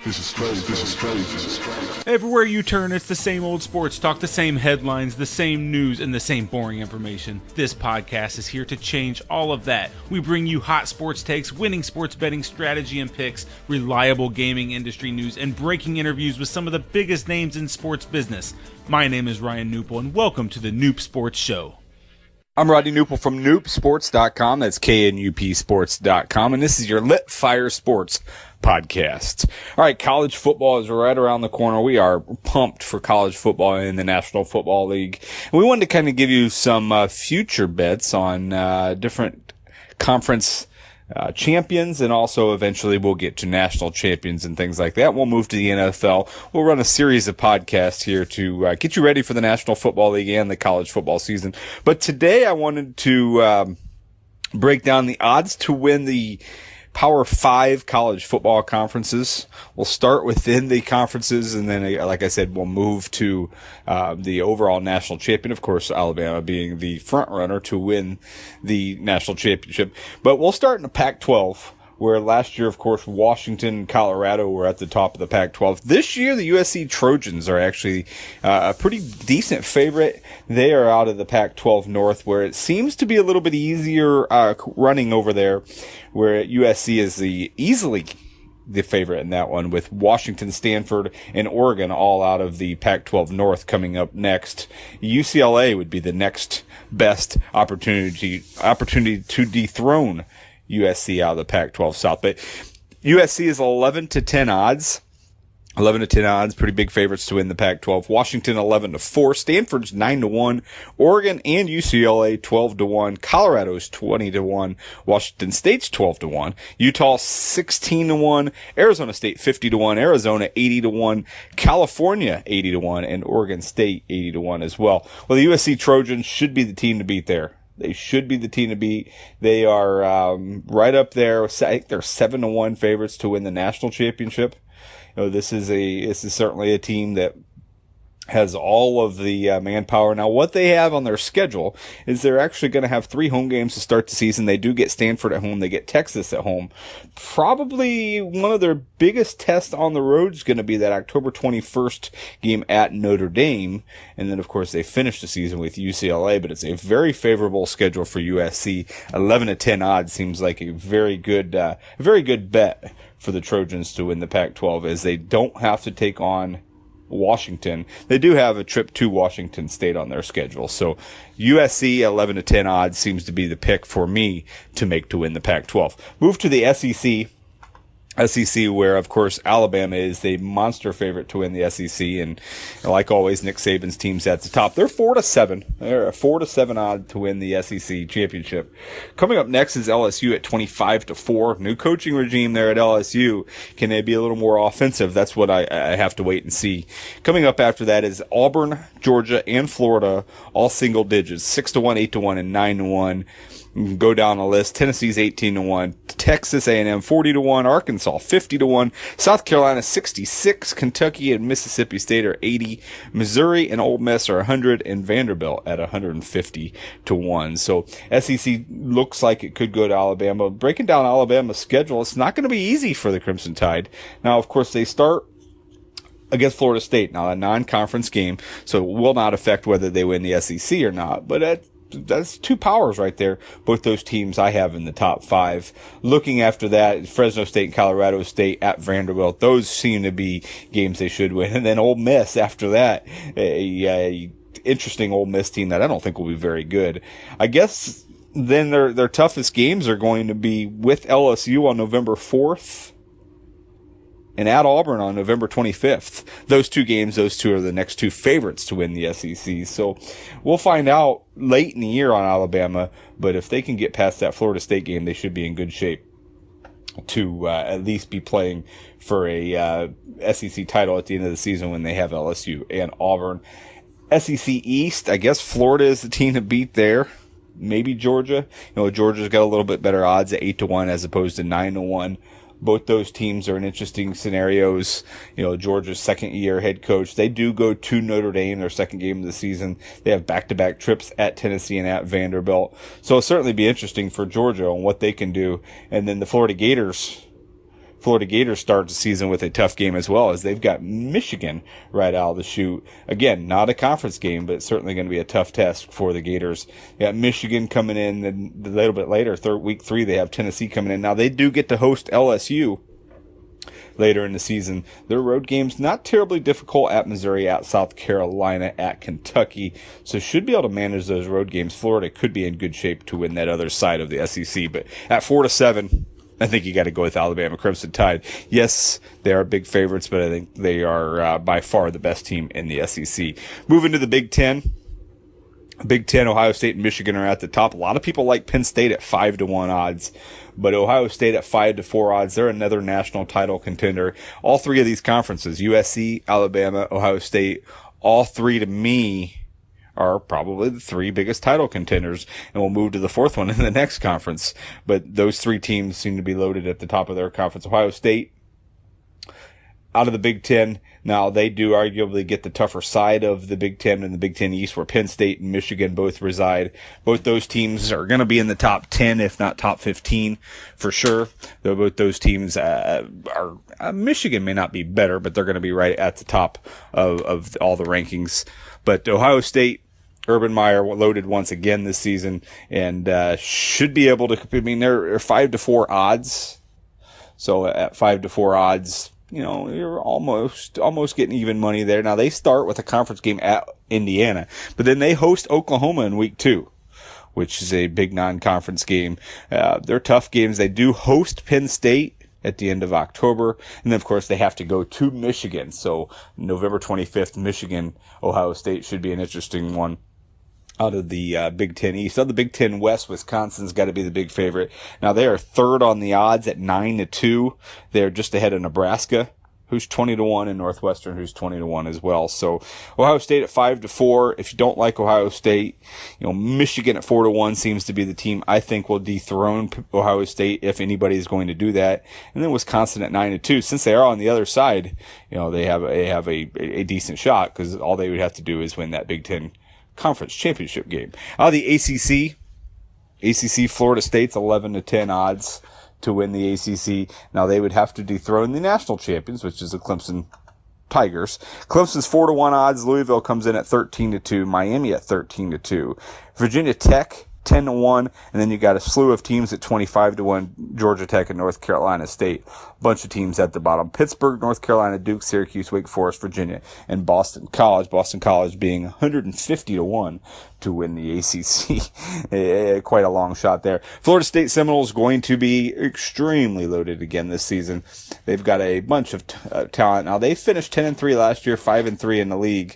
This is crazy. This is crazy. This is crazy. Everywhere you turn, it's the same old sports talk, the same headlines, the same news, and the same boring information. This podcast is here to change all of that. We bring you hot sports takes, winning sports betting strategy and picks, reliable gaming industry news, and breaking interviews with some of the biggest names in sports business. My name is Ryan Newpel, and welcome to the Noop Sports Show. I'm Rodney Newpel from noopsports.com. That's KNUPsports.com. And this is your Lit Fire Sports podcast. All right, college football is right around the corner. We are pumped for college football in the National Football League. And we wanted to kind of give you some future bets on different conference champions, and also eventually we'll get to national champions and things like that. We'll move to the NFL. We'll run a series of podcasts here to get you ready for the National Football League and the college football season. But today I wanted to break down the odds to win the Power 5 college football conferences. We'll start within the conferences, and then, like I said, we'll move to the overall national champion. Of course, Alabama being the front runner to win the national championship. But we'll start in the Pac-12, where last year, of course, Washington and Colorado were at the top of the Pac-12. This year, the USC Trojans are actually a pretty decent favorite. They are out of the Pac-12 North, where it seems to be a little bit easier running over there, where USC is easily the favorite in that one, with Washington, Stanford, and Oregon all out of the Pac-12 North coming up next. UCLA would be the next best opportunity to dethrone USC out of the Pac-12 South. But USC is 11-10 odds. 11-10 odds, pretty big favorites to win the Pac-12. Washington 11-4, Stanford's 9-1, Oregon and UCLA 12-1, Colorado's 20-1, Washington State's 12-1, Utah 16-1, Arizona State 50-1, Arizona 80-1, California 80-1, and Oregon State 80-1 as well. Well, the USC Trojans should be the team to beat there. They should be the team to beat. They are right up there. I think they're 7-1 favorites to win the national championship. You know, this is certainly a team that has all of the manpower. Now, what they have on their schedule is they're actually going to have 3 home games to start the season. They do get Stanford at home. They get Texas at home. Probably one of their biggest tests on the road is going to be that October 21st game at Notre Dame. And then, of course, they finish the season with UCLA, but it's a very favorable schedule for USC. 11-10 odds seems like a very good bet for the Trojans to win the Pac-12, as they don't have to take on Washington. They do have a trip to Washington State on their schedule. So USC 11-10 odds seems to be the pick for me to make to win the Pac-12. Move to the SEC, where, of course, Alabama is a monster favorite to win the SEC, and like always, Nick Saban's team's at the top. They're 4-7. They're a 4-7 odd to win the SEC championship. Coming up next is LSU at 25-4. New coaching regime there at LSU. Can they be a little more offensive? That's what I have to wait and see. Coming up after that is Auburn, Georgia, and Florida, all single digits, 6-1, 8-1, and 9-1. Go down the list. Tennessee's 18-1, Texas A&M 40-1, Arkansas 50-1, South Carolina 66, Kentucky and Mississippi State are 80, Missouri and Ole Miss are 100, and Vanderbilt at 150-1. So SEC looks like it could go to Alabama. Breaking down Alabama's schedule, it's not going to be easy for the Crimson Tide. Now, of course, they start against Florida State, now a non-conference game, so it will not affect whether they win the SEC or not, but that's 2 powers right there. Both those teams I have in the top 5. Looking after that, Fresno State and Colorado State at Vanderbilt. Those seem to be games they should win. And then Ole Miss after that, a interesting Ole Miss team that I don't think will be very good. I guess then their toughest games are going to be with LSU on November 4th. And at Auburn on November 25th. Those 2 games, those 2 are the next 2 favorites to win the SEC. So we'll find out late in the year on Alabama, but if they can get past that Florida State game, they should be in good shape to at least be playing for a SEC title at the end of the season when they have LSU and Auburn. SEC East, I guess Florida is the team to beat there. Maybe Georgia. Georgia's got a little bit better odds at 8-1 as opposed to 9-1. Both those teams are in interesting scenarios. Georgia's second-year head coach, they do go to Notre Dame, their second game of the season. They have back-to-back trips at Tennessee and at Vanderbilt. So it'll certainly be interesting for Georgia on what they can do. And then the Florida Gators, Florida Gators start the season with a tough game as well, as they've got Michigan right out of the chute. Again, not a conference game, but certainly going to be a tough test for the Gators. They got Michigan coming in, and a little bit later, week 3, they have Tennessee coming in. Now, they do get to host LSU later in the season. Their road games not terribly difficult, at Missouri, at South Carolina, at Kentucky. So should be able to manage those road games. Florida could be in good shape to win that other side of the SEC. But at 4-7, I think you got to go with Alabama Crimson Tide. Yes, they are big favorites, but I think they are by far the best team in the SEC. Moving to the Big Ten. Big Ten, Ohio State and Michigan are at the top. A lot of people like Penn State at 5-1 odds, but Ohio State at 5-4 odds. They're another national title contender. All three of these conferences, USC, Alabama, Ohio State, all three to me are probably the three biggest title contenders, and we'll move to the fourth one in the next conference. But those three teams seem to be loaded at the top of their conference. Ohio State, out of the Big Ten, now they do arguably get the tougher side of the Big Ten and the Big Ten East, where Penn State and Michigan both reside. Both those teams are going to be in the top 10, if not top 15, for sure. Though both those teams Michigan may not be better, but they're going to be right at the top of all the rankings. But Ohio State, Urban Meyer loaded once again this season, and should be able to. I mean, they're 5-4 odds. So at 5-4 odds, you know, you're almost getting even money there. Now, they start with a conference game at Indiana, but then they host Oklahoma in week 2, which is a big non-conference game. They're tough games. They do host Penn State at the end of October, and then, of course, they have to go to Michigan. So November 25th, Michigan, Ohio State should be an interesting one. Out of the Big Ten East. Out of the Big Ten West, Wisconsin's got to be the big favorite. Now, they are third on the odds at 9-2. They're just ahead of Nebraska, who's 20-1, and Northwestern, who's 20-1 as well. So Ohio State at 5-4. If you don't like Ohio State, you know, Michigan at 4-1 seems to be the team I think will dethrone Ohio State, if anybody is going to do that. And then Wisconsin at 9-2. Since they are on the other side, you know, they have a decent shot, because all they would have to do is win that Big Ten Conference Championship game. Out of the ACC, Florida State's 11-10 odds to win the ACC. Now, they would have to dethrone the national champions, which is the Clemson Tigers. Clemson's 4-1 odds. Louisville comes in at 13-2. Miami at 13-2. Virginia Tech, 10-1, and then you got a slew of teams at 25-1, Georgia Tech and North Carolina State. A bunch of teams at the bottom. Pittsburgh, North Carolina, Duke, Syracuse, Wake Forest, Virginia, and Boston College. Boston College being 150-1 to win the ACC. Quite a long shot there. Florida State Seminoles going to be extremely loaded again this season. They've got a bunch of talent. Now, they finished 10-3 last year, 5-3 in the league.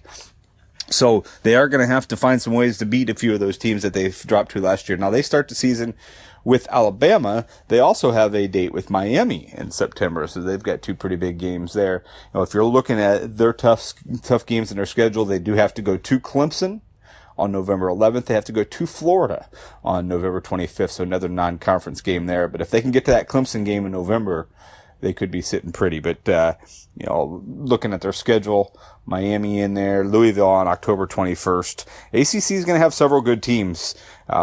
So they are going to have to find some ways to beat a few of those teams that they've dropped to last year. Now, they start the season with Alabama. They also have a date with Miami in September, so they've got two pretty big games there. You know, if you're looking at their tough games in their schedule, they do have to go to Clemson on November 11th. They have to go to Florida on November 25th, so another non-conference game there. But if they can get to that Clemson game in November, they could be sitting pretty. But, you know, looking at their schedule, Miami in there, Louisville on October 21st. ACC is going to have several good teams.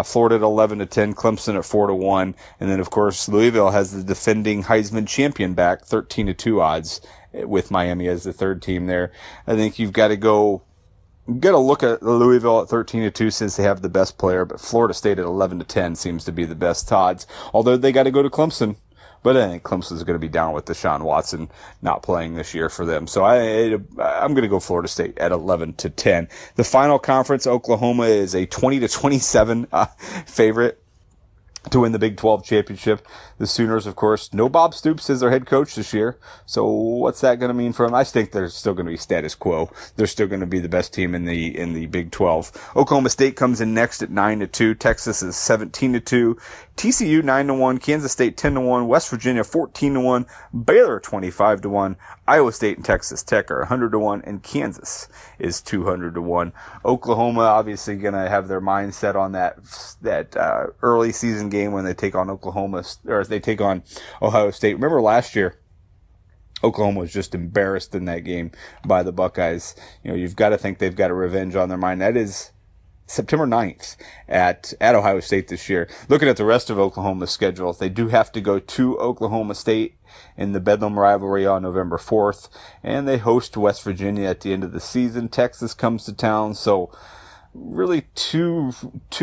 Florida at 11-10, Clemson at 4-1. And then, of course, Louisville has the defending Heisman champion back, 13-2 odds, with Miami as the third team there. I think you've got to look at Louisville at 13-2 since they have the best player, but Florida State at 11-10 seems to be the best odds. Although they got to go to Clemson. But I think Clemson's going to be down with Deshaun Watson not playing this year for them. So I'm going to go Florida State at 11-10. The final conference, Oklahoma is a 20-27 favorite to win the Big 12 championship. The Sooners, of course, no Bob Stoops as their head coach this year. So what's that going to mean for them? I think they're still going to be status quo. They're still going to be the best team in the Big 12. Oklahoma State comes in next at 9-2. Texas is 17-2. TCU 9-1. Kansas State 10-1. West Virginia 14-1. Baylor 25-1. Iowa State and Texas Tech are 100-1, and Kansas is 200-1. Oklahoma obviously going to have their mindset on that early season game when they take on Oklahoma, or they take on Ohio State. Remember last year, Oklahoma was just embarrassed in that game by the Buckeyes. You know, you've got to think they've got a revenge on their mind. That is September 9th at Ohio State this year. Looking at the rest of Oklahoma's schedule, they do have to go to Oklahoma State in the Bedlam rivalry on November 4th, and they host West Virginia at the end of the season. Texas comes to town, so really too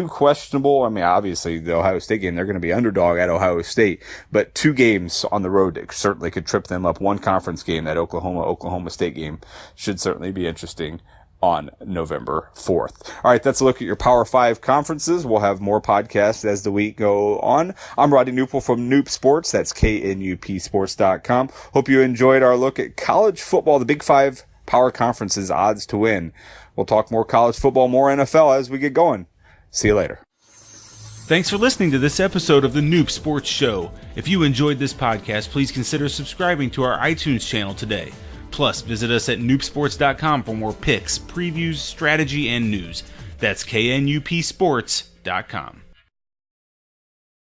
questionable. I mean, obviously the Ohio State game, they're going to be underdog at Ohio State, but 2 games on the road certainly could trip them up. 1 conference game, that Oklahoma State game, should certainly be interesting on November 4th. All right, that's a look at your Power 5 conferences. We'll have more podcasts as the week go on. I'm Rodney Newpel from Noop Sports. That's knupsports.com. Hope you enjoyed our look at college football, the Big 5 power conferences, odds to win. We'll talk more college football, more NFL as we get going. See you later. Thanks for listening to this episode of the Noop Sports Show. If you enjoyed this podcast, please consider subscribing to our iTunes channel today. Plus, visit us at noopsports.com for more picks, previews, strategy, and news. That's knupsports.com.